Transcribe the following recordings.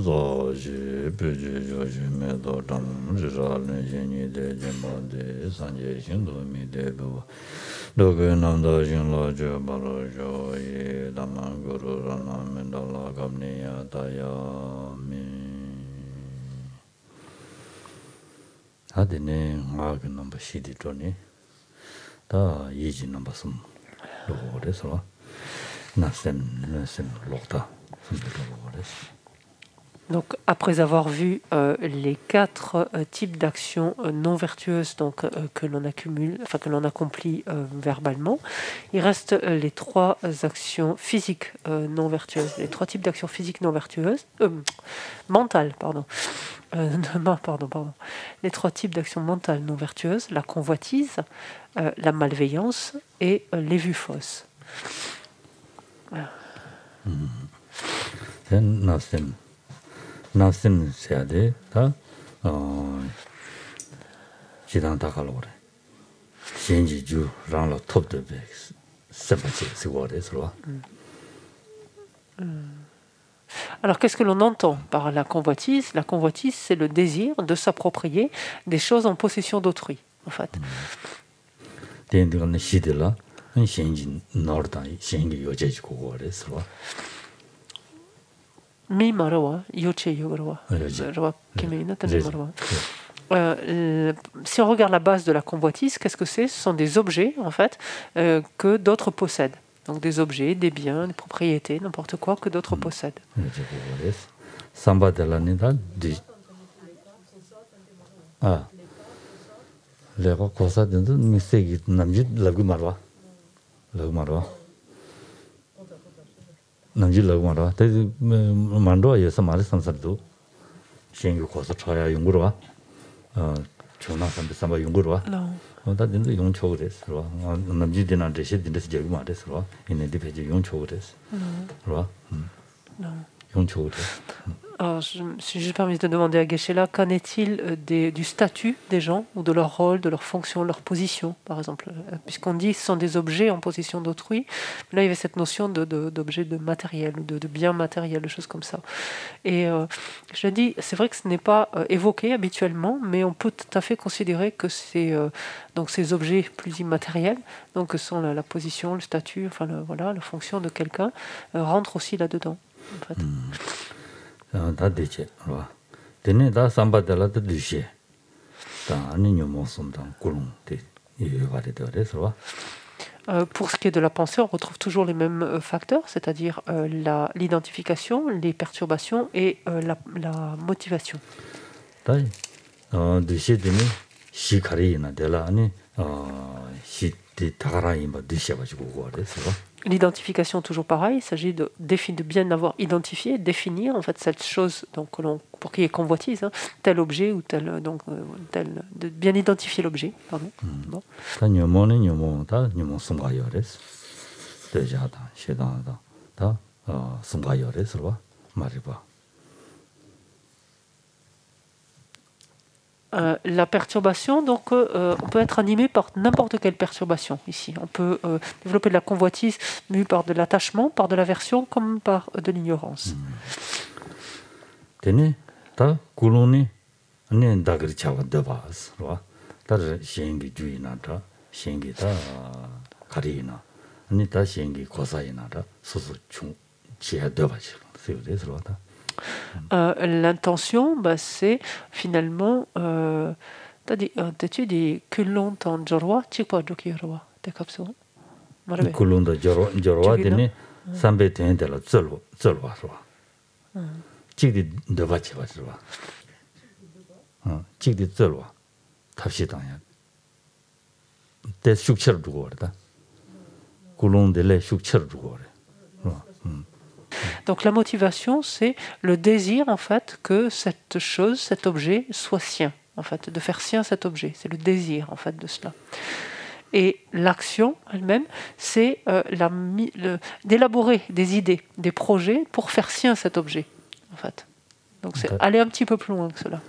zoji peji joji medo tam riralne jini de jimande sanje shindu mi de bu doge namda jinlo jo balo jo ye dama guru rana mendala gamniya daya mi adine ngag number shidi toni da yiji number sum logo so nasem lokta Donc, après avoir vu les 4 types d'actions non vertueuses donc, que l'on accumule, enfin que l'on accomplit verbalement, il reste les 3 actions physiques non vertueuses, les 3 types d'actions physiques non vertueuses, mentales, pardon. Pardon. Les 3 types d'actions mentales non vertueuses, la convoitise, la malveillance et les vues fausses. Voilà. Nasim seade ta jidan takalore shenji ju rang la top de be sepache sigore sro. Alors, qu'est-ce que l'on entend par la convoitise? La convoitise, c'est le désir de s'approprier des choses en possession d'autrui, en fait. Mi marawa, yoche yogarawa. Si on regarde la base de la convoitise, qu'est-ce que c'est? Ce sont des objets, en fait, que d'autres possèdent. Donc des objets, des biens, des propriétés, n'importe quoi que d'autres possèdent. Alors, je me suis juste permis de demander à Geshe-la, qu'en est-il du statut des gens, ou de leur rôle, de leur fonction, leur position, par exemple, puisqu'on dit que ce sont des objets en possession d'autrui. Là, il y avait cette notion d'objet de matériel, ou de bien matériel, de choses comme ça. Et je dis, c'est vrai que ce n'est pas évoqué habituellement, mais on peut tout à fait considérer que donc ces objets plus immatériels, donc que sont la position, le statut, enfin la fonction de quelqu'un, rentrent aussi là-dedans, en fait. Pour ce qui est de la pensée, on retrouve toujours les mêmes facteurs, c'est-à-dire l'identification, les perturbations et la motivation. L'identification, toujours pareil, il s'agit de bien avoir identifié, définir en fait cette chose donc, pour qu'il y ait convoitise, hein, tel objet ou tel, donc, de bien identifier l'objet. Pardon. Bon. La perturbation, donc on peut être animé par n'importe quelle perturbation ici. On peut développer de la convoitise mue par de l'attachement, par de l'aversion, comme par de l'ignorance. L'intention, c'est finalement t'as-tu dit kulon tan jorwa chikpa dokirwa te kapso kulon da jorwa dene sambe ten de la zolwa so chigdi de ba chi ba so chigdi zolwa tabshi dang ya de shukcher dugo da kulon de le shukcher dugo. Donc la motivation, c'est le désir en fait que cette chose, cet objet soit sien, en fait, de faire sien cet objet. C'est le désir en fait de cela. Et l'action elle-même, c'est d'élaborer des idées, des projets pour faire sien cet objet, en fait. Donc c'est aller un petit peu plus loin que cela.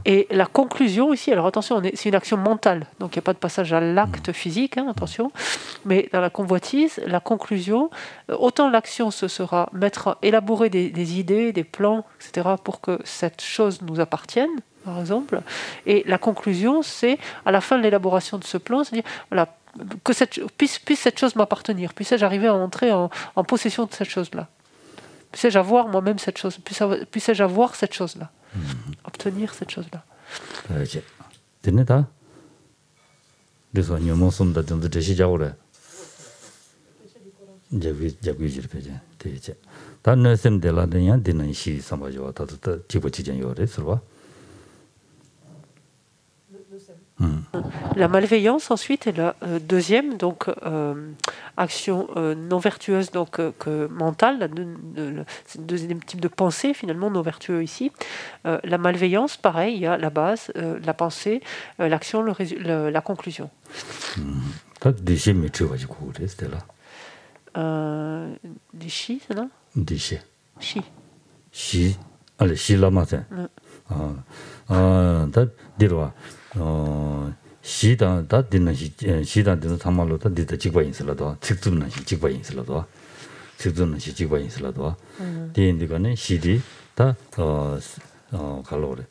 Et la conclusion ici, alors attention, c'est une action mentale, donc il n'y a pas de passage à l'acte physique, attention, mais dans la convoitise, la conclusion, autant l'action ce sera élaborer des idées, des plans, etc., pour que cette chose nous appartienne, par exemple, et la conclusion, c'est à la fin de l'élaboration de ce plan, c'est-à-dire, voilà, que puisse cette chose m'appartenir, puisse-je arriver à entrer en possession de cette chose-là, puisse-je avoir moi-même cette chose, puisse-je avoir cette chose-là, obtenir cette chose-là. La malveillance ensuite est la deuxième donc action non vertueuse donc mentale, c'est le deuxième type de pensée finalement non vertueux ici. La malveillance, pareil, il y a la base, la pensée, l'action, la conclusion. Des chi, c'est non? Des chi. Chi. Allez, chi la matin. 시단 다 되는 시단 되는 상말로 다 되다 직과 인슬라도 직주는 직과 인슬라도 직주는 직과 인슬라도 되는데가는 시디 다 갈로래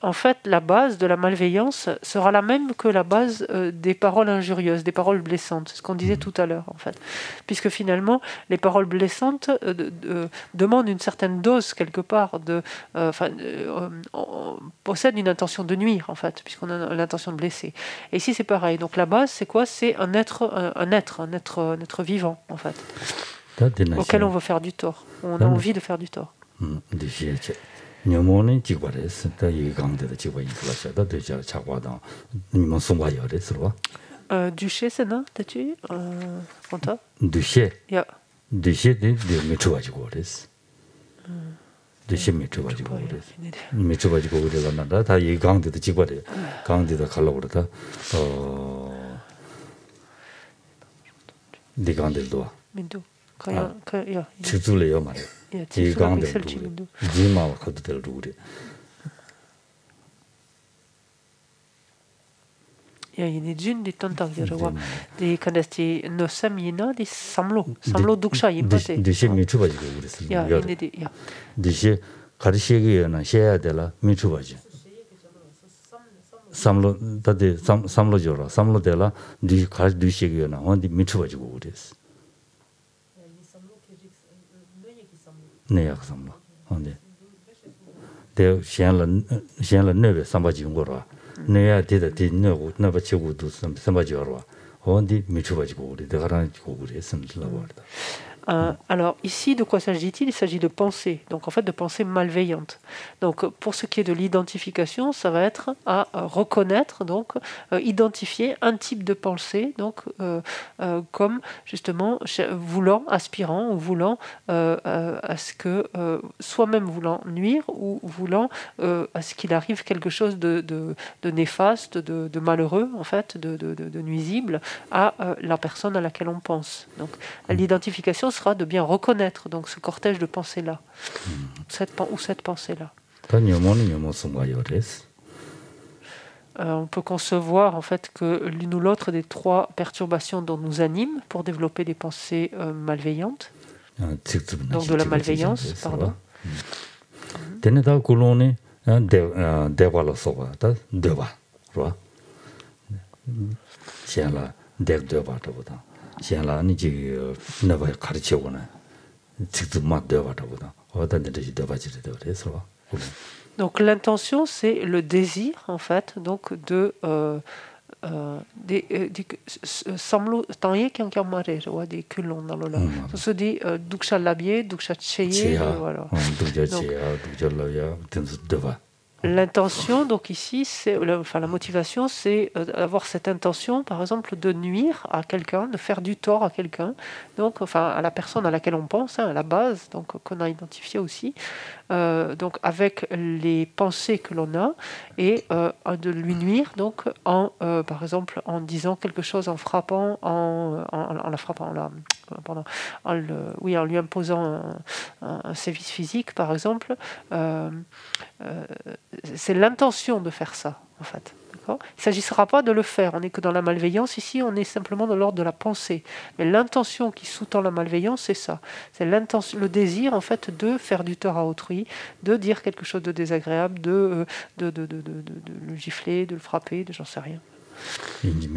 En fait, la base de la malveillance sera la même que la base des paroles injurieuses, des paroles blessantes, ce qu'on disait tout à l'heure, en fait. Puisque finalement, les paroles blessantes demandent une certaine dose, quelque part, possèdent une intention de nuire, en fait, puisqu'on a l'intention de blesser. Et ici, c'est pareil. Donc la base, c'est quoi? C'est un être vivant, en fait, auquel on veut faire du tort, on a envie de faire du tort. Du chez, c'est non? T'as-tu Conta? Du chez. Ja. Du chez de Michovajigoris. Du chez Michovajigoris. Michovajigoris, that I gang the Chigwade, gang the Kalorata, the Gandeldoa. Mindu. Chizule Mare. 이 강대 지마와 카드들 루리 야 이니 준디 tontak이라고 디 칸데스티 노삼이나 디 삼로 독샤 임바데 디시 미추바지고 그랬어 야 이니디 야 디시 가르시게나 셔야 되라 미추바지 삼로 다데 삼로 줘라 삼로 되라 디 가르시게나 어디 미추바지고 그랬어 내약 삼로 근데 대 시행了네베 삼바지 거라 내야 되다 뒤네고 나바 치고도 삼바지 거라 어디 미추바지고 우리 대가랑 고구리 했음라고 하다. Alors ici, de quoi s'agit-il? Il s'agit de pensée, donc en fait de pensée malveillante. Donc pour ce qui est de l'identification, ça va être à reconnaître, donc identifier un type de pensée, donc comme justement voulant, aspirant ou voulant à ce que soi-même voulant nuire ou voulant à ce qu'il arrive quelque chose de néfaste, de malheureux en fait, de nuisible à la personne à laquelle on pense. Donc l'identification sera de bien reconnaître donc ce cortège de pensées-là, cette pensée-là. On peut concevoir en fait que l'une ou l'autre des trois perturbations dont nous animent pour développer des pensées malveillantes, donc de la malveillance, pardon. Donc l'intention, c'est le désir en fait, donc de samlo tanye qui en marre ou des culons dans le là. Ça se dit duksha labier, duksha cheye, voilà. L'intention, donc ici, la motivation, c'est avoir cette intention, par exemple, de nuire à quelqu'un, de faire du tort à quelqu'un, donc, enfin, à la personne à laquelle on pense, à la base, donc qu'on a identifié aussi, donc avec les pensées que l'on a, et de lui nuire, donc, par exemple, en disant quelque chose, en frappant, en la frappant, en lui imposant un sévice physique, par exemple. C'est l'intention de faire ça, en fait. Il ne s'agira pas de le faire. On n'est que dans la malveillance. Ici, on est simplement dans l'ordre de la pensée. Mais l'intention qui sous-tend la malveillance, c'est ça. C'est le désir, en fait, de faire du tort à autrui, de dire quelque chose de désagréable, de le gifler, de le frapper, j'en sais rien. Et il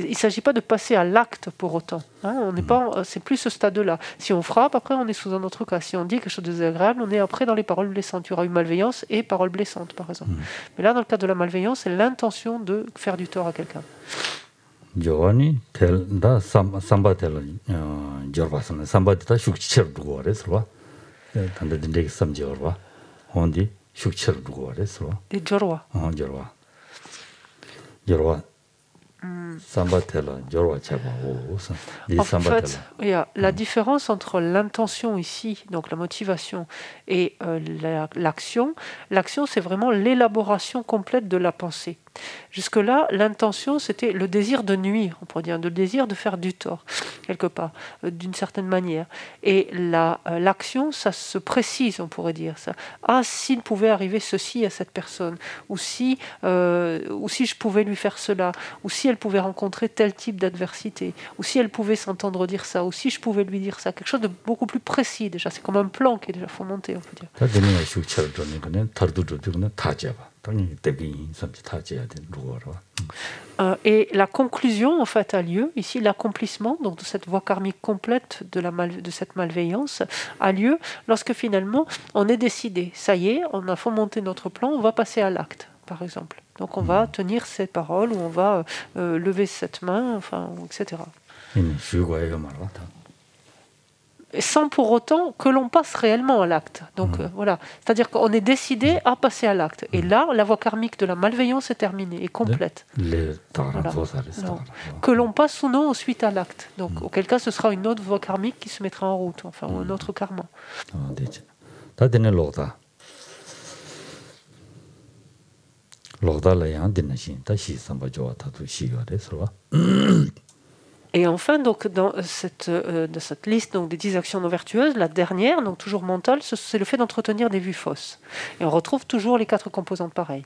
ne s'agit pas de passer à l'acte pour autant. On n'est pas, c'est plus ce stade-là. Si on frappe, après on est sous un autre cas. Si on dit quelque chose de désagréable, on est après dans les paroles blessantes. Il y aura eu malveillance et paroles blessantes, par exemple. Mais là, dans le cas de la malveillance, c'est l'intention de faire du tort à quelqu'un. Giovanni, da samba tel jorvasan samba ta shukcher dugo reswa. Tanda dinde sam jorwa. Hondi shukcher dugo reswa. Des jorwa. Jorwa. Jorwa. Samba tel jorwa chaba o. En fait, il y a la différence entre l'intention ici, donc la motivation, et l'action. L'action, c'est vraiment l'élaboration complète de la pensée. Jusque-là, l'intention, c'était le désir de nuire, on pourrait dire, le désir de faire du tort, quelque part, d'une certaine manière. Et l'action, ça se précise, on pourrait dire ça. Ah, s'il pouvait arriver ceci à cette personne, ou si je pouvais lui faire cela, ou si elle pouvait rencontrer tel type d'adversité, ou si elle pouvait s'entendre dire ça, ou si je pouvais lui dire ça. Quelque chose de beaucoup plus précis, déjà. C'est comme un plan qui est déjà fomenté, on peut dire. Et la conclusion, en fait, a lieu, ici, l'accomplissement donc, de cette voie karmique complète de cette malveillance a lieu lorsque finalement on est décidé. Ça y est, on a fomenté notre plan, on va passer à l'acte, par exemple. Donc on va tenir ces paroles, ou on va lever cette main, enfin, etc. Sans pour autant que l'on passe réellement à l'acte. Donc voilà, c'est-à-dire qu'on est décidé à passer à l'acte. Et là, la voie karmique de la malveillance est terminée, est complète. Voilà. Que l'on passe ou non ensuite à l'acte. Donc auquel cas, ce sera une autre voie karmique qui se mettra en route, enfin, un autre karma. Et enfin, donc, dans cette liste donc, des 10 actions non vertueuses, la dernière, donc toujours mentale, c'est le fait d'entretenir des vues fausses. Et on retrouve toujours les 4 composantes pareilles.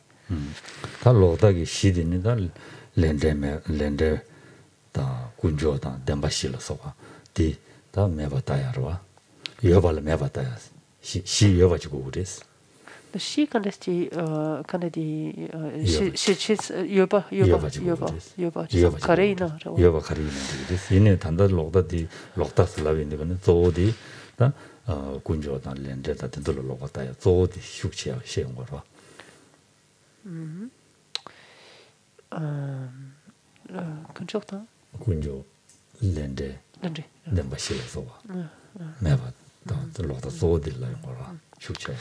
Le shi kan är det yoba karina yoba karina det inne tanda logda di logda slavi ne zodi da kunjo da lende da den lo logda ya zodi shukchi ya she ngoro kunjo lende den ba she so ba da logda zodi la ngoro shukchi.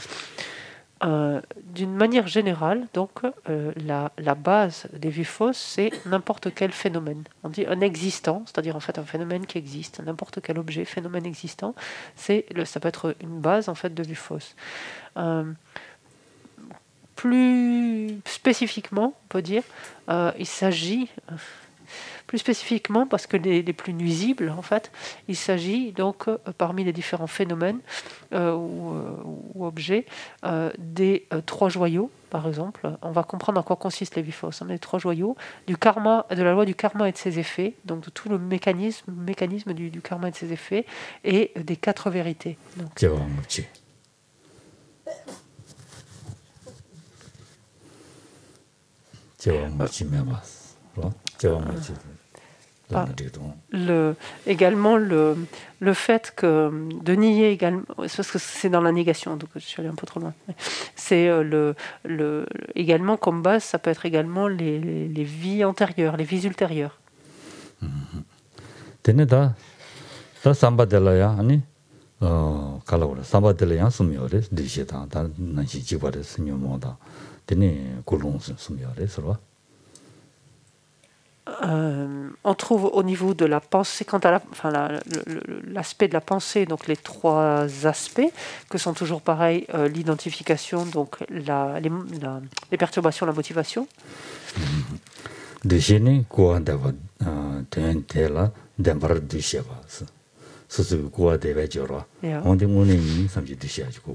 D'une manière générale, donc, la base des vues fausses, c'est n'importe quel phénomène. On dit un existant, c'est-à-dire en fait un phénomène qui existe, n'importe quel objet, phénomène existant, ça peut être une base en fait de vues fausses. Plus spécifiquement, on peut dire, il s'agit... Plus spécifiquement, parce que les plus nuisibles, en fait, il s'agit donc, parmi les différents phénomènes ou objets, des 3 joyaux, par exemple. On va comprendre en quoi consistent les vues fausses. On a les 3 joyaux, du karma, de la loi du karma et de ses effets, donc de tout le mécanisme du karma et de ses effets, et des 4 vérités. Donc, également le fait que de nier également, parce que c'est dans la négation, donc je suis allée un peu trop loin. C'est également comme base, ça peut être également les vies antérieures, les vies ultérieures. 칼라오라 사바들이야 스미어레 디시다 다 난시 지바레 스뉴모다 데네 콜롱스 스미어레 서로 On trouve au niveau de la pensée, quant à l'aspect de la pensée, donc les trois aspects, que sont toujours pareils, l'identification, donc les perturbations, la motivation. Déjeuner, quoi d'avoir tela d'embarras du chevas. Ce que quoi devait dire. On dit mon ami, ça me dit du chevas, quoi,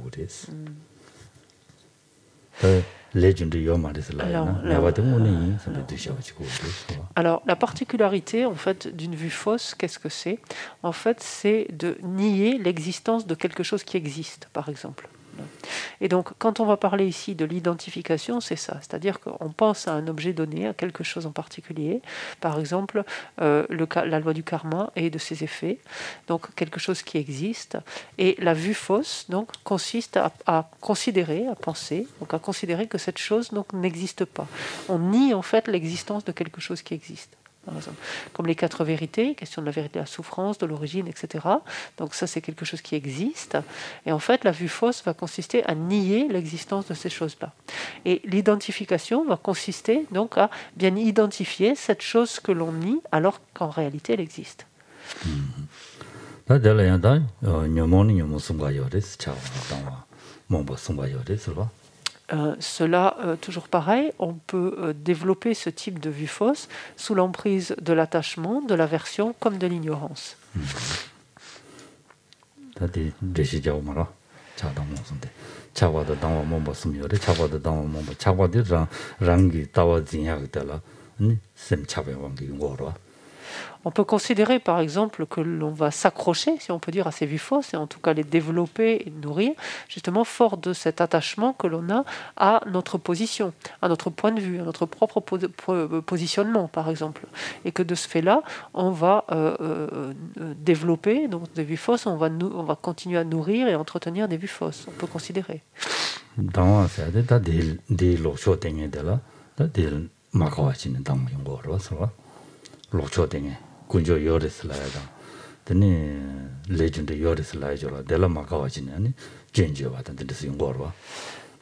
alors, la particularité en fait d'une vue fausse, qu'est-ce que c'est? En fait, c'est de nier l'existence de quelque chose qui existe, par exemple. Et donc, quand on va parler ici de l'identification, c'est ça. C'est-à-dire qu'on pense à un objet donné, à quelque chose en particulier. Par exemple, la loi du karma et de ses effets. Donc, quelque chose qui existe. Et la vue fausse, donc, consiste à considérer, à penser, donc à considérer que cette chose donc, n'existe pas. On nie en fait l'existence de quelque chose qui existe. Par exemple, comme les 4 vérités, question de la vérité de la souffrance, de l'origine, etc. Donc ça, c'est quelque chose qui existe. Et en fait, la vue fausse va consister à nier l'existence de ces choses-là. Et l'identification va consister donc à bien identifier cette chose que l'on nie, alors qu'en réalité, elle existe. Cela, toujours pareil, on peut développer ce type de vue fausse sous l'emprise de l'attachement, de l'aversion comme de l'ignorance. On peut considérer par exemple que l'on va s'accrocher, si on peut dire, à ces vues fausses, et en tout cas les développer et nourrir, justement fort de cet attachement que l'on a à notre position, à notre point de vue, à notre propre positionnement par exemple. Et que de ce fait-là, on va développer donc, des vues fausses, on va continuer à nourrir et entretenir des vues fausses, on peut considérer. 군조 요리슬라야다. 드니 레전드 요리슬라야죠라. 데라 마카와지냐니 젠지어 같은 데서 용거로.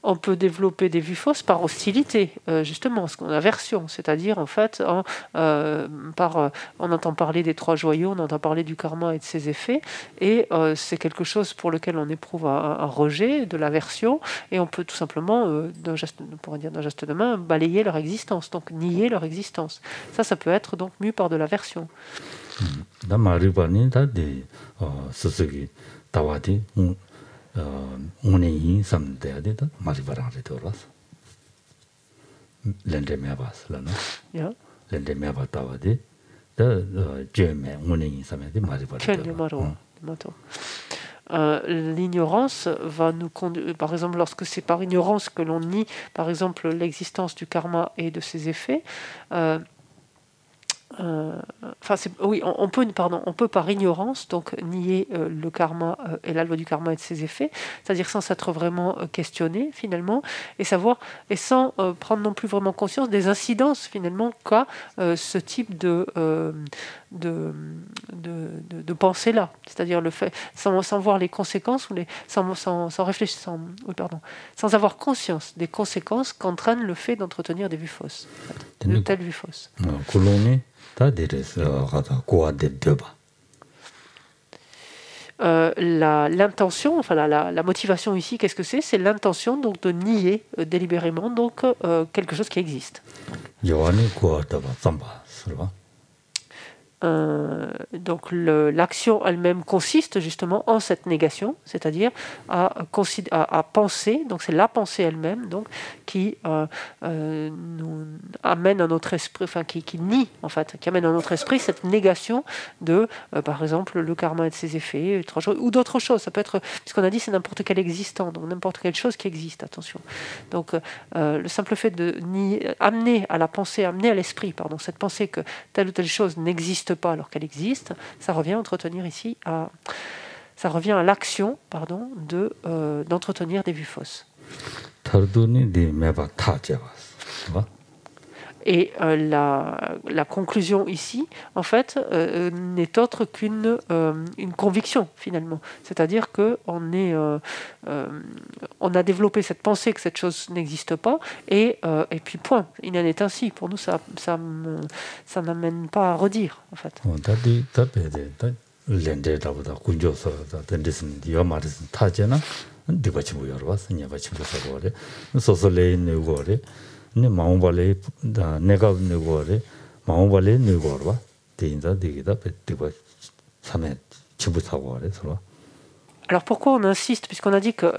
On peut développer des vues fausses par hostilité, justement, ce qu'on a aversion, c'est-à-dire en fait, on entend parler des 3 joyaux, on entend parler du karma et de ses effets, et c'est quelque chose pour lequel on éprouve un rejet, de l'aversion, et on peut tout simplement, d'un geste de main, balayer leur existence, donc nier leur existence. Ça peut être donc mu par de l'aversion. On est samedi de marivarang l'endemabas là non l'endemabatawa de jeme on est samedi marivarang. L'ignorance va nous conduire, par exemple, lorsque c'est par ignorance que l'on nie, par exemple, l'existence du karma et de ses effets. On peut par ignorance donc nier le karma et la loi du karma et de ses effets, c'est-à-dire sans s'être vraiment questionné finalement, et sans prendre non plus vraiment conscience des incidences finalement qu'a ce type de pensée-là, c'est-à-dire le fait sans voir les conséquences ou sans réfléchir, sans avoir conscience des conséquences qu'entraîne le fait d'entretenir des vues fausses, de telles vues fausses. L'intention, la motivation ici, qu'est-ce que c'est? C'est l'intention donc de nier délibérément donc quelque chose qui existe. Donc l'action elle-même consiste justement en cette négation, c'est-à-dire à penser, donc c'est la pensée elle-même donc qui nous amène à notre esprit, qui nie en fait, qui amène à notre esprit cette négation de par exemple le karma et de ses effets, ou d'autres choses. Ça peut être, puisqu'on a dit c'est n'importe quel existant, donc n'importe quelle chose qui existe, attention. Donc le simple fait de amener à l'esprit, cette pensée que telle ou telle chose n'existe pas alors qu'elle existe, ça revient à entretenir ici ça revient à l'action d'entretenir des vues fausses. Et la conclusion ici, en fait, n'est autre qu'une une conviction, finalement. C'est-à-dire qu'on on a développé cette pensée que cette chose n'existe pas, et puis point. Il en est ainsi. Pour nous, ça n'amène pas à redire, en fait. 네 마음발에 다 내가 누구래 마음발에 누구라 대인자 되기다 배뜨고 참에 치부타고 그래서 Alors pourquoi on insiste? Puisqu'on a dit que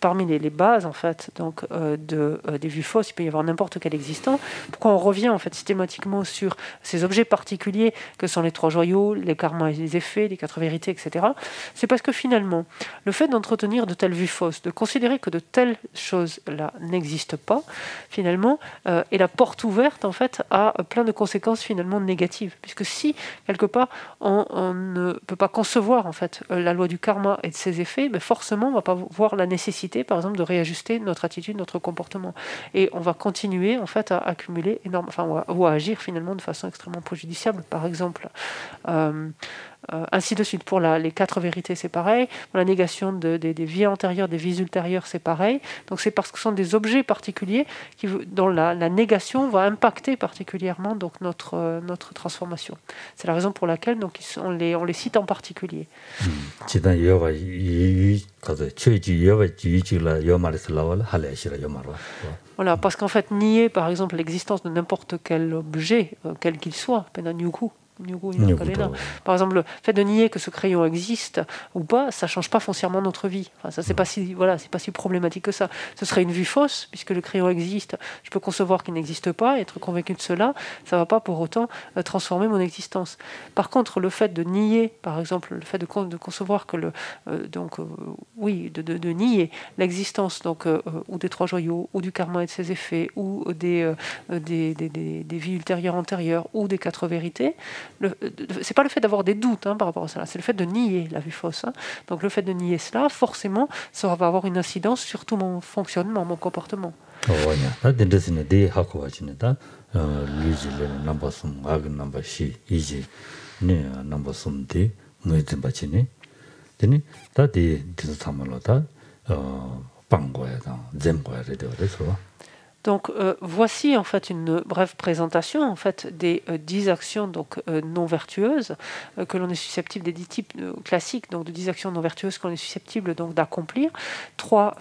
parmi les bases en fait, donc, des vues fausses, il peut y avoir n'importe quel existant. Pourquoi on revient en fait systématiquement sur ces objets particuliers que sont les 3 joyaux, les karmas et les effets, les 4 vérités, etc. C'est parce que finalement, le fait d'entretenir de telles vues fausses, de considérer que de telles choses-là n'existent pas, finalement, est la porte ouverte en fait à plein de conséquences finalement négatives. Puisque si quelque part on ne peut pas concevoir en fait la loi du karma et de ses effets, mais forcément on va pas voir la nécessité par exemple de réajuster notre attitude, notre comportement, et on va continuer en fait à accumuler ou à agir finalement de façon extrêmement préjudiciable. Par exemple, ainsi de suite. Pour les 4 vérités, c'est pareil. Pour la négation des vies antérieures, des vies ultérieures, c'est pareil. Donc c'est parce que ce sont des objets particuliers dont la négation va impacter particulièrement donc notre transformation. C'est la raison pour laquelle donc, on les cite en particulier. Voilà, parce qu'en fait, nier par exemple l'existence de n'importe quel objet, quel qu'il soit, par exemple, le fait de nier que ce crayon existe ou pas, ça change pas foncièrement notre vie. Enfin, ça c'est pas si problématique que ça. Ce serait une vue fausse puisque le crayon existe. Je peux concevoir qu'il n'existe pas, et être convaincu de cela, ça va pas pour autant transformer mon existence. Par contre, le fait de nier, par exemple, le fait de concevoir que de nier l'existence donc ou des 3 joyaux, ou du karma et de ses effets, ou des vies ultérieures antérieures, ou des 4 vérités. C'est pas le fait d'avoir des doutes par rapport à cela, c'est le fait de nier la vue fausse. Donc le fait de nier cela, forcément, ça va avoir une incidence sur tout mon fonctionnement, mon comportement. Donc voici en fait une brève présentation en fait des 10 actions donc non vertueuses que l'on est susceptible, des 10 types classiques donc de 10 actions non vertueuses qu'on est susceptible donc d'accomplir. 3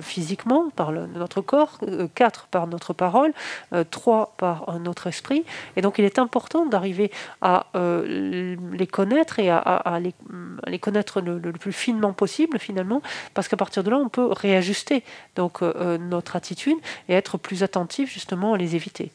physiquement par notre corps, 4 par notre parole, 3 par notre esprit. Et donc il est important d'arriver à les connaître et à les connaître le plus finement possible finalement, parce qu'à partir de là on peut réajuster donc notre attitude et être plus attentif justement à les éviter.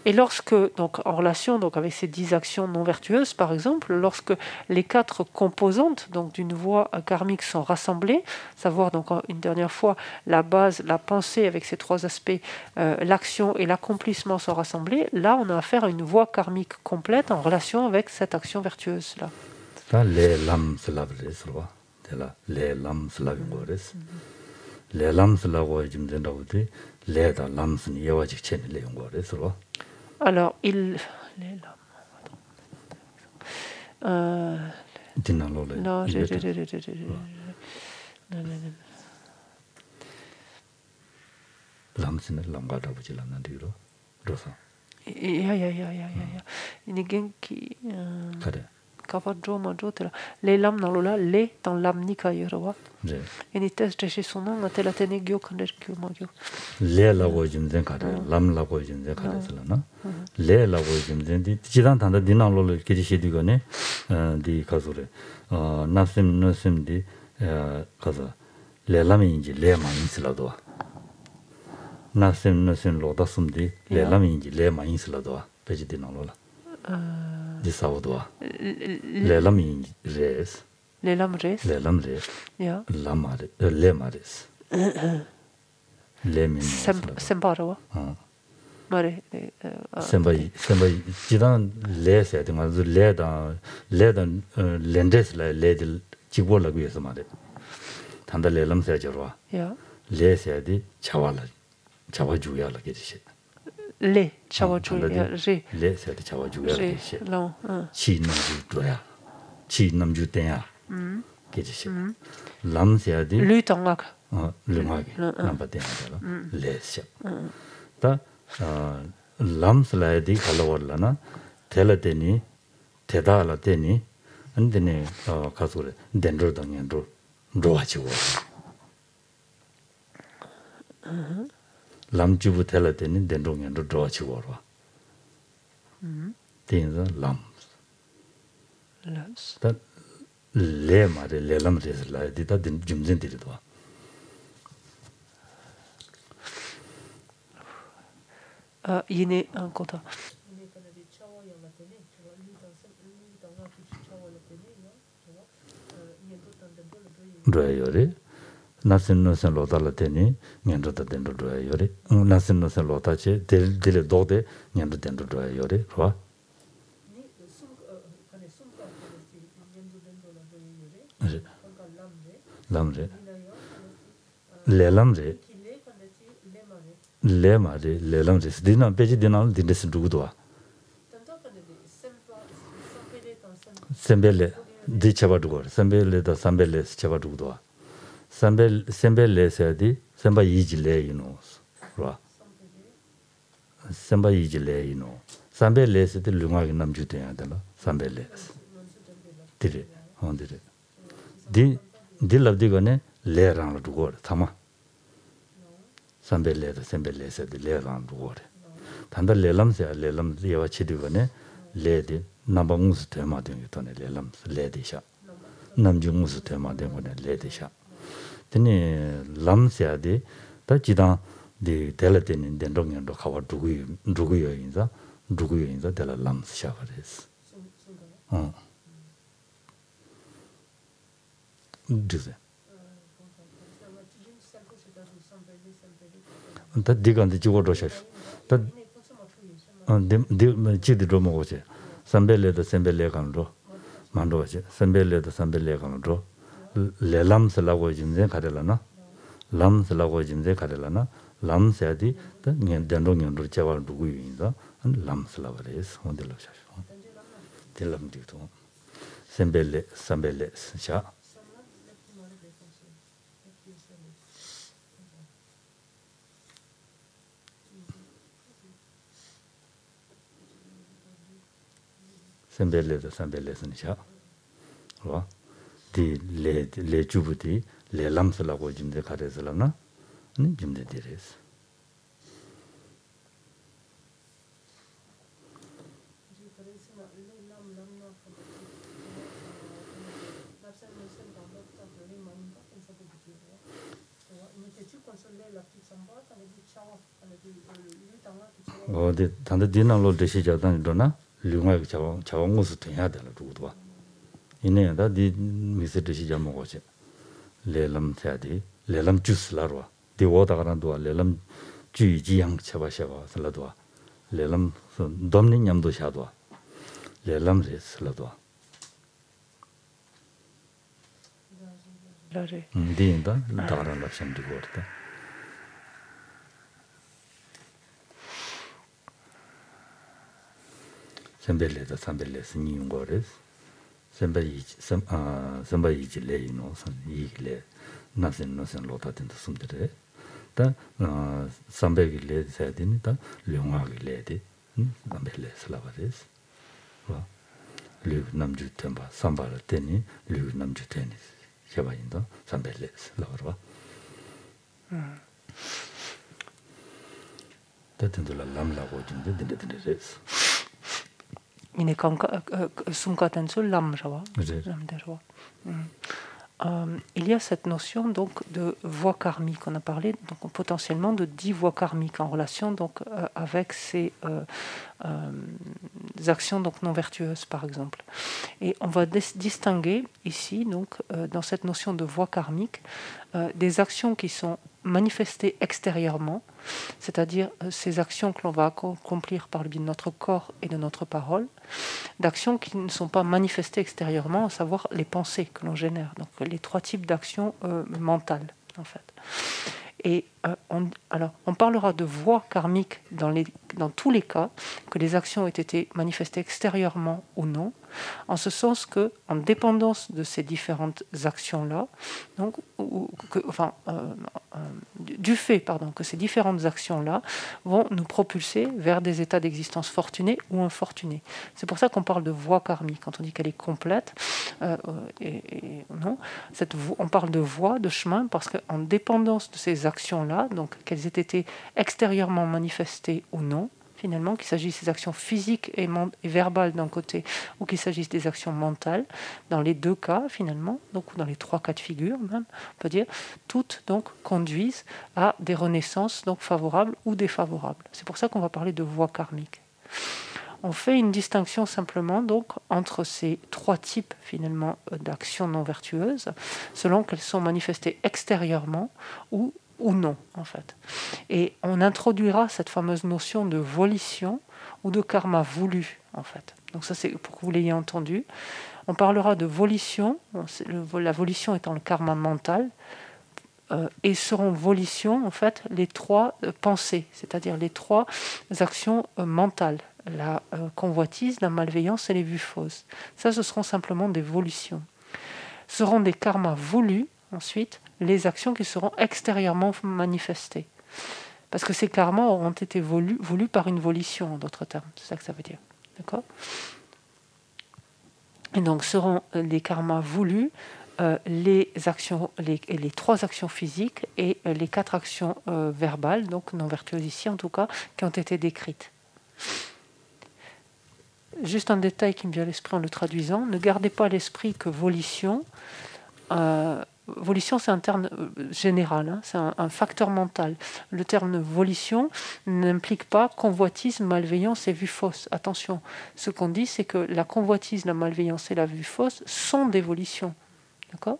Et lorsque, donc, en relation donc, avec ces 10 actions non vertueuses, par exemple, lorsque les 4 composantes donc, d'une voie karmique sont rassemblées, savoir donc une dernière fois la base, la pensée avec ces 3 aspects, l'action et l'accomplissement sont rassemblés, là on a affaire à une voie karmique complète en relation avec cette action vertueuse-là. Alors, non, les lames dans l'ola, les dans l'âme nikayurwa. Et ni test chez son nom, a tel atene gyo kandekyo magyo. Les la wojimzen kare, lam la wojimzen kare selana. Les la wojimzen di jidan tanda dinang lo kiri shedi gone di kazure. Nasim di kaza. Les lami inji les ma insila doa. Nasim lo dasum di les lami inji les ma insila doa. Peji dinang lo la. Di sawodoa. Les lami res. Les lames res. Les lames res. Ja. Les mares. Les min. Sembarawa. Mare. Sembai jidan les ya dinga le dan lendes la le chigola gue samade tanda lelam sa jarwa Ja. le sa di chawala chawa juya la gedishi Le, Chawajui, ja, G. le sa di chawa juya la G, gedishi non. chi namju doya chi namju tenya gedishi lam sa di Lu Tangak. lumagi namba tenya le sa ta lam sa di kalawala na tela teni teda la teni andene kasure dendro dangendo roachiwo lam jubu tela teni dendro ngendo roachiwo ro tinza lam Las. ta le mare le lam res la di ta din jumzen diri do Yine un contact. royore nasin no sen lota la teni ngendo ta dendro royore nasin no sen lota che dile dode ngendo dendro royore ro lamre le lamre le mare le lamre dina peji dina dindes dugudwa sembele di chabadugor sembele da sambele chabadugudwa sembele sedi semba yijile inos ro semba yijile ino sambele sedi lunga namju te adala sambele dire ondire di labdi gone le rang dugor thama sambele da sembele sedi le rang dugor tanda lelam se lelam yewa chidi gone le di namba ngusu tema de yutone lelam le di sha namju ngusu tema de gone le di sha tene lam se adi ta jidang di tela tene dendong yando kawa duguyo inza tela lam sha vares dize ta digante jigo do sha ta chidi do mo che sambele da sambele kan do mando che sambele da sambele kan do le lam se la go jimze karela na lam se la go jimze karela na lam se adi ta ngen dendo ngen do chewa du gu yinza lam se la vares onde lo sha de lam di to sambele sha sambele sha ro di le jubuti le lamsala go jimde karesala na ni jimde dires 어디 단데 디나로 되시자단 도나 류가 자원고스 돼야 되는 두고도 이내다 디 미세드 시자 먹어지 레람 태디 레람 주스라로 디워다가란도 레람 주지양 쳐바셔봐 살라도 레람 domnin 냠도 샤도 레람 레슬라도 디인다 다른 랍션 디고르다 셈벨레다 삼벨레스 니용거레스 sembayi le ino san le nasen lota den sumdere ta sambegi le sadini ta lyonga le de sambele slavares wa lu namju temba sambara teni lu namju teni shabayinda sambele slavarwa ta tendula lamla go jinde de res Il n'est qu'un sumkatensu lamrawa. Il y a cette notion donc de voie karmique. On a parlé donc potentiellement de 10 voies karmiques en relation donc avec ces actions donc non vertueuses par exemple. Et on va distinguer ici donc dans cette notion de voie karmique des actions qui sont manifestées extérieurement, c'est-à-dire ces actions que l'on va accomplir par le biais de notre corps et de notre parole, d'actions qui ne sont pas manifestées extérieurement, à savoir les pensées que l'on génère. Donc les 3 types d'actions mentales, en fait. Et on parlera de voies karmiques dans tous les cas, que les actions aient été manifestées extérieurement ou non, en ce sens que, en dépendance de ces différentes actions-là, donc, du fait que ces différentes actions-là vont nous propulser vers des états d'existence fortunés ou infortunés. C'est pour ça qu'on parle de voie karmique. Quand on dit qu'elle est complète, non, on parle de voie, de chemin, parce qu'en dépendance de ces actions-là, donc qu'elles aient été extérieurement manifestées ou non, finalement, qu'il s'agisse des actions physiques et verbales d'un côté, ou qu'il s'agisse des actions mentales, dans les 2 cas, finalement, donc dans les 3 cas de figure, même, on peut dire, toutes donc conduisent à des renaissances donc favorables ou défavorables. C'est pour ça qu'on va parler de voie karmique. On fait une distinction simplement donc entre ces 3 types finalement d'actions non vertueuses, selon qu'elles sont manifestées extérieurement ou non, en fait. Et on introduira cette fameuse notion de volition ou de karma voulu, en fait. Donc ça, c'est pour que vous l'ayez entendu. On parlera de volition, la volition étant le karma mental, et seront volition, en fait, les 3 pensées, c'est-à-dire les 3 actions mentales, la convoitise, la malveillance et les vues fausses. Ça, ce seront simplement des volitions. Seront des karmas voulus, ensuite, les actions qui seront extérieurement manifestées. Parce que ces karmas auront été voulus par une volition, en d'autres termes. C'est ça que ça veut dire. D'accord ? Et donc, seront les karmas voulus, les 3 actions physiques et les 4 actions verbales, donc non vertueuses ici en tout cas, qui ont été décrites. Juste un détail qui me vient à l'esprit en le traduisant. Ne gardez pas à l'esprit que volition... volition, c'est un terme général, hein, c'est un facteur mental. Le terme volition n'implique pas convoitise, malveillance et vue fausse. Attention, ce qu'on dit, c'est que la convoitise, la malveillance et la vue fausse sont des volitions. D'accord ?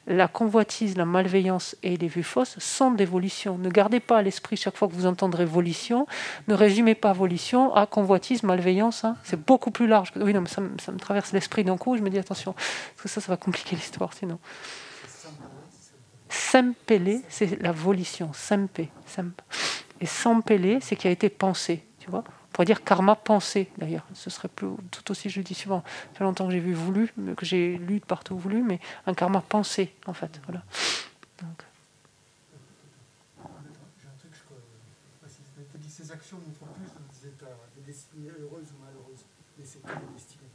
La convoitise, la malveillance et les vues fausses sont des volitions. Ne gardez pas à l'esprit chaque fois que vous entendrez volition, ne résumez pas volition à convoitise, malveillance. Hein. C'est beaucoup plus large. Oui, non, mais ça me traverse l'esprit d'un coup. Je me dis attention, parce que ça va compliquer l'histoire sinon. Sempele, c'est la volition. Sempe. Et sampele, c'est qui a été pensé. Tu vois ? On pourrait dire karma pensé, d'ailleurs. Ce serait tout aussi judicieux. Ça fait longtemps que j'ai vu voulu, que j'ai lu de partout voulu, mais un karma pensé, en fait. Voilà. Donc. J'ai un truc, je précise. Tu as dit ces actions nous propulsent dans des états de destinées heureuses ou malheureuses. Mais c'est pas des destinées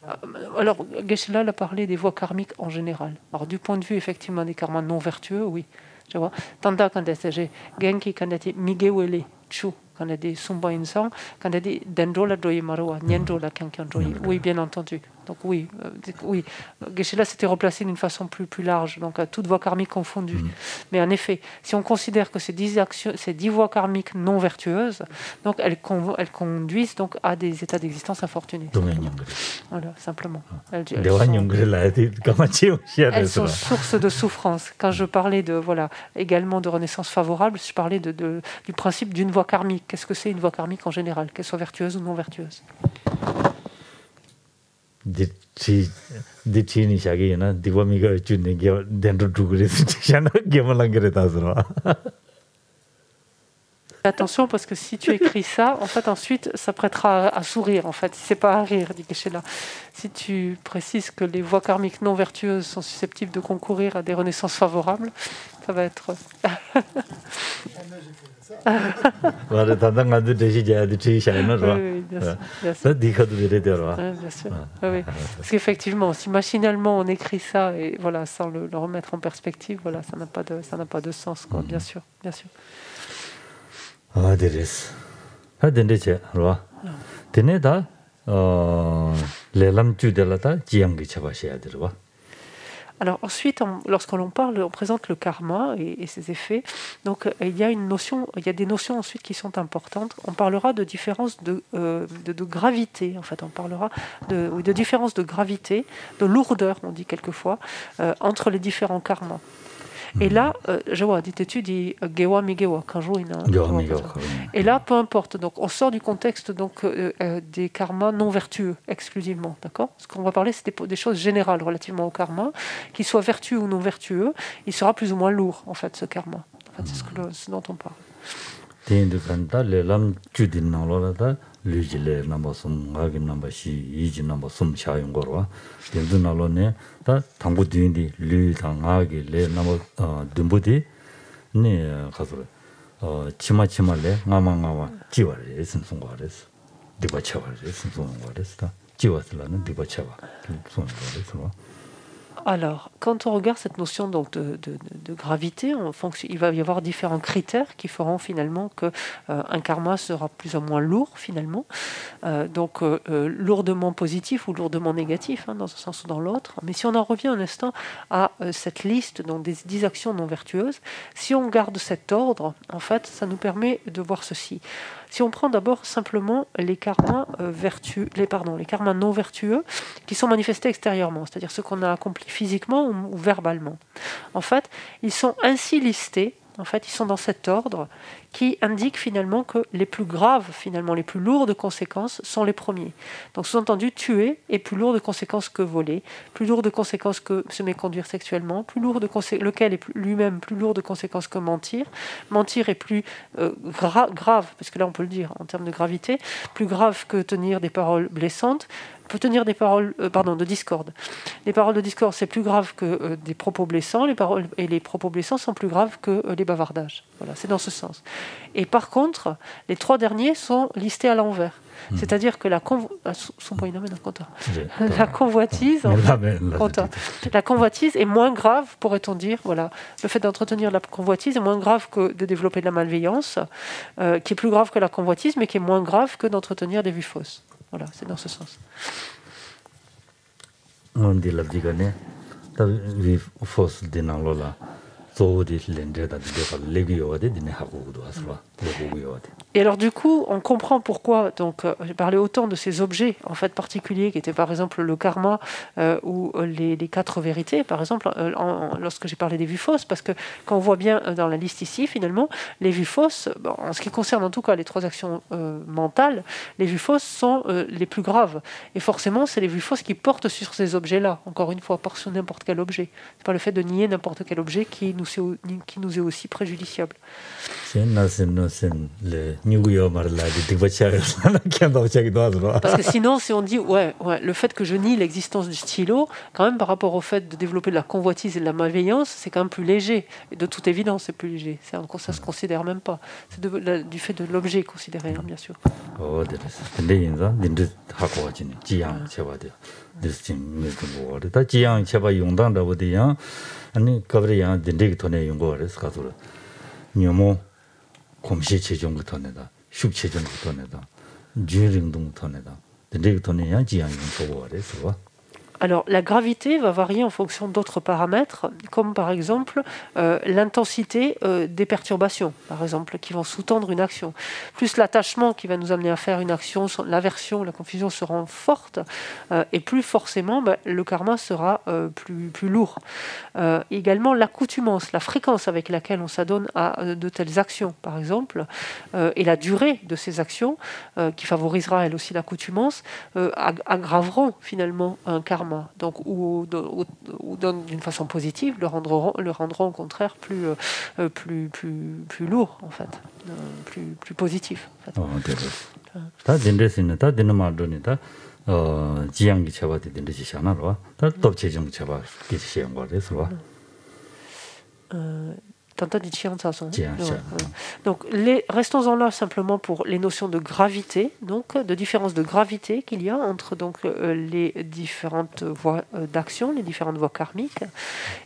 malheureuses. Alors, Geshe-la a parlé des voies karmiques en général. Alors, du point de vue, effectivement, des karmas non vertueux, oui. Tu vois, tanda quand j'ai genki quand j'ai migewele chu quand j'ai sumba insan quand j'ai dendrola doye marwa nyendrola kankan doye. Oui, bien entendu. Donc oui, Geshe-la s'était replacé d'une façon plus large, donc à toute voie karmique confondue. Mais en effet, si on considère que ces 10 voies karmiques non vertueuses, donc elles conduisent donc à des états d'existence infortunés. Voilà, simplement. Elles sont source de souffrance. Quand je parlais également de renaissance favorable, je parlais du principe d'une voie karmique. Qu'est-ce que c'est une voie karmique en général, qu'elle soit vertueuse ou non vertueuse? Attention, parce que si tu écris ça, en fait, ensuite, ça prêtera à sourire, en fait. Si c'est pas à rire, dit Geshe-la. Si tu précises que les voies karmiques non vertueuses sont susceptibles de concourir à des renaissances favorables, ça va être... Bien sûr. Oui. Parce qu'effectivement, si machinalement on écrit ça et voilà, sans le remettre en perspective, voilà, ça n'a pas de sens, quoi. Bien sûr. Ah, deres. Dende right? Teneda lelam tu delata jiang gi chaba shaya derwa. Alors ensuite, lorsque l'on parle, on présente le karma et ses effets. Donc il y a des notions ensuite qui sont importantes. On parlera de différence de gravité. En fait, on parlera de différence de gravité, de lourdeur, on dit quelquefois, entre les différents karmas. Et là, je vois, dit-tu, dit Gewa Migewa, et là, peu importe. Donc, on sort du contexte donc, des karmas non vertueux, exclusivement. D'accord ? Ce qu'on va parler, c'est des choses générales relativement au karma. Qu'il soit vertueux ou non vertueux, il sera plus ou moins lourd, en fait, ce karma. En fait, c'est ce dont on parle. Lujile number some hagi number she easy number some chayon gorwa dendu nalone ta tangu dindi lu tangagi le number dumbudi ne 가서 치마치마래 ngamangawa 지와래 승송거래서 디바차와래 승송거래서 지와슬라는 디바차와 승송거래서. Alors, quand on regarde cette notion donc, de gravité, il va y avoir différents critères qui feront finalement qu'un karma sera plus ou moins lourd finalement, donc lourdement positif ou lourdement négatif, hein, dans un sens ou dans l'autre. Mais si on en revient un instant à cette liste donc, des 10 actions non vertueuses, si on garde cet ordre, en fait, ça nous permet de voir ceci. Si on prend d'abord simplement les karmas les karmas non vertueux qui sont manifestés extérieurement, c'est-à-dire ceux qu'on a accomplis physiquement ou verbalement. En fait, ils sont ainsi listés, en fait, ils sont dans cet ordre qui indique finalement que les plus graves, finalement, les plus lourdes conséquences sont les premiers. Donc, sous-entendu, tuer est plus lourd de conséquences que voler, plus lourd de conséquences que se méconduire sexuellement, lequel est lui-même plus lourd de conséquences que mentir. Mentir est plus grave, parce que là, on peut le dire en termes de gravité, plus grave que tenir des paroles blessantes, peut tenir des paroles de discorde. Les paroles de discorde, c'est plus grave que des propos blessants, les propos blessants sont plus graves que les bavardages. Voilà, c'est dans ce sens. Et par contre, les 3 derniers sont listés à l'envers. C'est-à-dire que la convoitise est moins grave, pourrait-on dire. Voilà. Le fait d'entretenir la convoitise est moins grave que de développer de la malveillance, qui est plus grave que la convoitise, mais qui est moins grave que d'entretenir des vues fausses. Voilà, c'est dans ce sens. On dit la digane, ta vues fausses dinalola. Et alors du coup, on comprend pourquoi donc j'ai parlé autant de ces objets en fait particuliers qui étaient par exemple le karma ou les 4 vérités par exemple lorsque j'ai parlé des vues fausses, parce que quand on voit bien dans la liste ici finalement les vues fausses, en ce qui concerne en tout cas les 3 actions mentales, les vues fausses sont les plus graves et forcément c'est les vues fausses qui portent sur ces objets-là, encore une fois, pas sur n'importe quel objet. C'est pas le fait de nier n'importe quel objet qui nous est aussi préjudiciable. Parce que sinon, si on dit, le fait que je nie l'existence du stylo, quand même par rapport au fait de développer de la convoitise et de la malveillance, c'est quand même plus léger. Et de toute évidence, c'est plus léger. Ça ne se considère même pas. C'est du fait de l'objet considéré, hein, bien sûr. 아니 거버야 된대기 돈에 연구를 가서 녀모 공시 체정부터 내다 숙 체정부터 내다 주행동부터 내다 된대기 돈에 양지양이 보고 그래서. Alors, la gravité va varier en fonction d'autres paramètres, comme par exemple l'intensité des perturbations, par exemple, qui vont sous-tendre une action. Plus l'attachement qui va nous amener à faire une action, l'aversion, la confusion seront fortes, et plus forcément, le karma sera plus lourd. Également, l'accoutumance, la fréquence avec laquelle on s'adonne à de telles actions, par exemple, et la durée de ces actions, qui favorisera elle aussi l'accoutumance, aggraveront finalement un karma. Donc, ou d'une façon positive, le rendront au contraire plus lourd, en fait, plus positif. En fait. Donc, restons-en là simplement pour les notions de gravité, donc de différence de gravité qu'il y a entre donc, les différentes voies d'action, les différentes voies karmiques.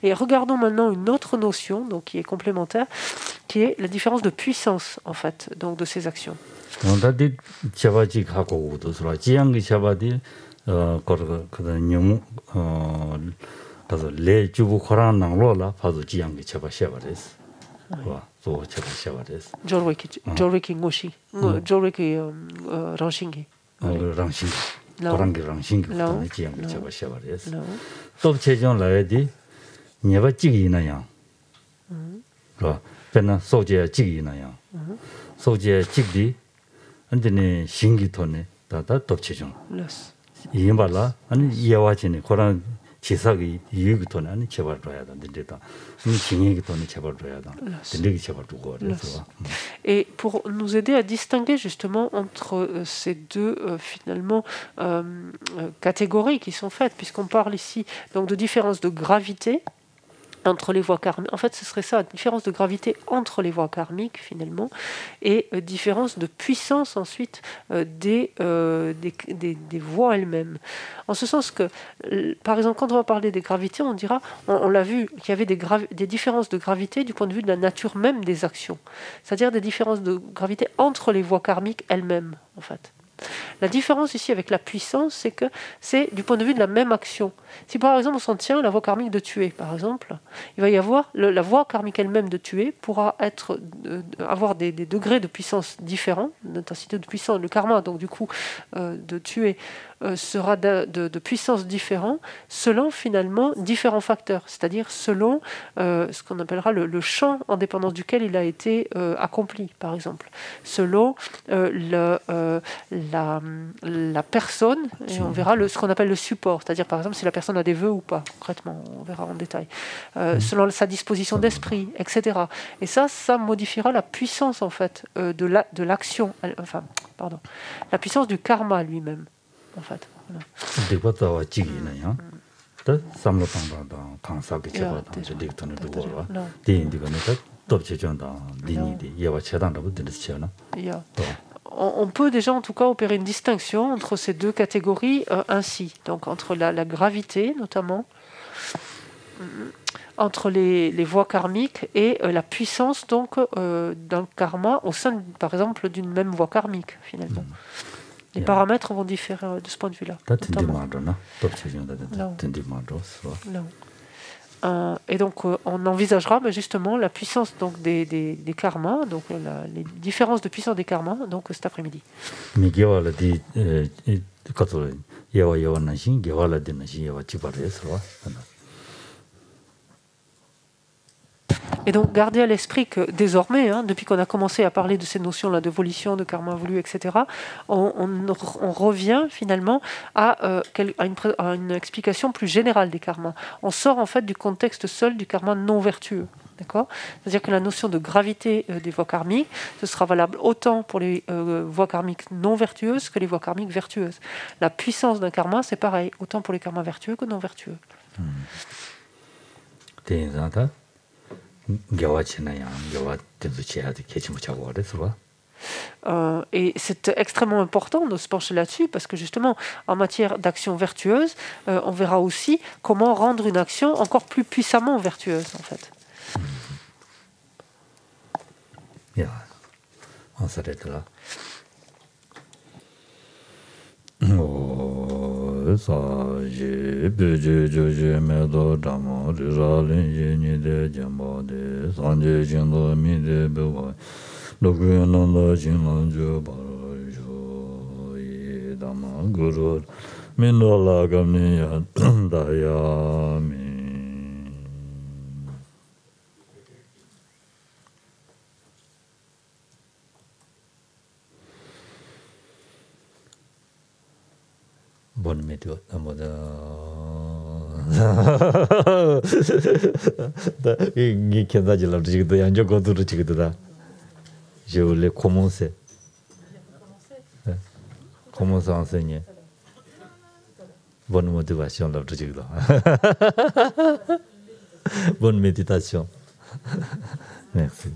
Et regardons maintenant une autre notion donc, qui est complémentaire, qui est la différence de puissance en fait, donc, de ces actions. 그래서 레 주부 코란 나로라 파도 지양게 제가 셔버렸어. 와, 또 제가 셔버렸어. Jorwiki Ngoshi. Jorwiki Ranshingi. 랑싱. 코란게 랑싱. 지양게 제가 셔버렸어. Non. 또 최종 라야디 네가 찍이나요. 그 배나 소재 찍이나요. 소재 찍디 안데네 신기토네 다다 또 최종. Los. 이게 말라 아니 이해와지네 코란 지사기 이해부터는 아니 제발 줘야 된다. 이 진행부터는 제발 줘야 된다. 근데 제발 두고 그래서. Et pour nous aider à distinguer justement entre ces deux finalement catégories qui sont faites, puisqu'on parle ici donc de différence de gravité entre les voies karmiques. En fait, ce serait ça, différence de gravité entre les voies karmiques finalement, et différence de puissance ensuite des voies elles-mêmes. En ce sens que, par exemple, quand on va parler des gravités, on dira, on l'a vu, qu'il y avait des différences de gravité du point de vue de la nature même des actions, c'est-à-dire des différences de gravité entre les voies karmiques elles-mêmes, en fait. La différence ici avec la puissance, c'est que c'est du point de vue de la même action. Si par exemple on s'en tient à la voie karmique de tuer, par exemple, il va y avoir la voie karmique elle-même de tuer pourra avoir des degrés de puissance différents, d'intensité de puissance. Le karma, donc du coup, de tuer sera de puissance différente selon finalement différents facteurs, c'est-à-dire selon ce qu'on appellera le champ en dépendance duquel il a été accompli, par exemple, selon la personne, et on verra ce qu'on appelle le support, c'est-à-dire par exemple si la personne a des vœux ou pas, concrètement, on verra en détail, selon sa disposition d'esprit, etc. Et ça modifiera la puissance en fait de l'action, enfin, pardon, la puissance du karma lui-même. En fait. On peut déjà en tout cas opérer une distinction entre ces deux catégories ainsi, donc entre la gravité notamment, entre les voies karmiques et la puissance donc d'un karma au sein par exemple d'une même voie karmique finalement. Les paramètres vont différer de ce point de vue-là. Et donc, on envisagera justement la puissance donc, des karmas, donc les différences de puissance des karmas, donc cet après-midi. Et donc, gardez à l'esprit que désormais, depuis qu'on a commencé à parler de ces notions-là de volition, de karma voulu, etc., on revient finalement à une explication plus générale des karmas. On sort en fait du contexte seul du karma non vertueux. D'accord ? C'est-à-dire que la notion de gravité des voies karmiques, ce sera valable autant pour les voies karmiques non vertueuses que les voies karmiques vertueuses. La puissance d'un karma, c'est pareil, autant pour les karmas vertueux que non vertueux. Et c'est extrêmement important de se pencher là-dessus parce que justement, en matière d'action vertueuse, on verra aussi comment rendre une action encore plus puissamment vertueuse, en fait. On s'arrête là. 사지 베제제제 메도 담어 리랄린 예니데 잠바데 산제 진도 미데 베와 노그노노 진론조 바로조 이 담아 구루 민노라 감니야 다야미 Bonne méthode, il qui a dit la logique de Yanjo Godu Chigda. Je voulais commencer. Commencer à enseigner. Bonne motivation, la logique. Bonne méditation. Merci.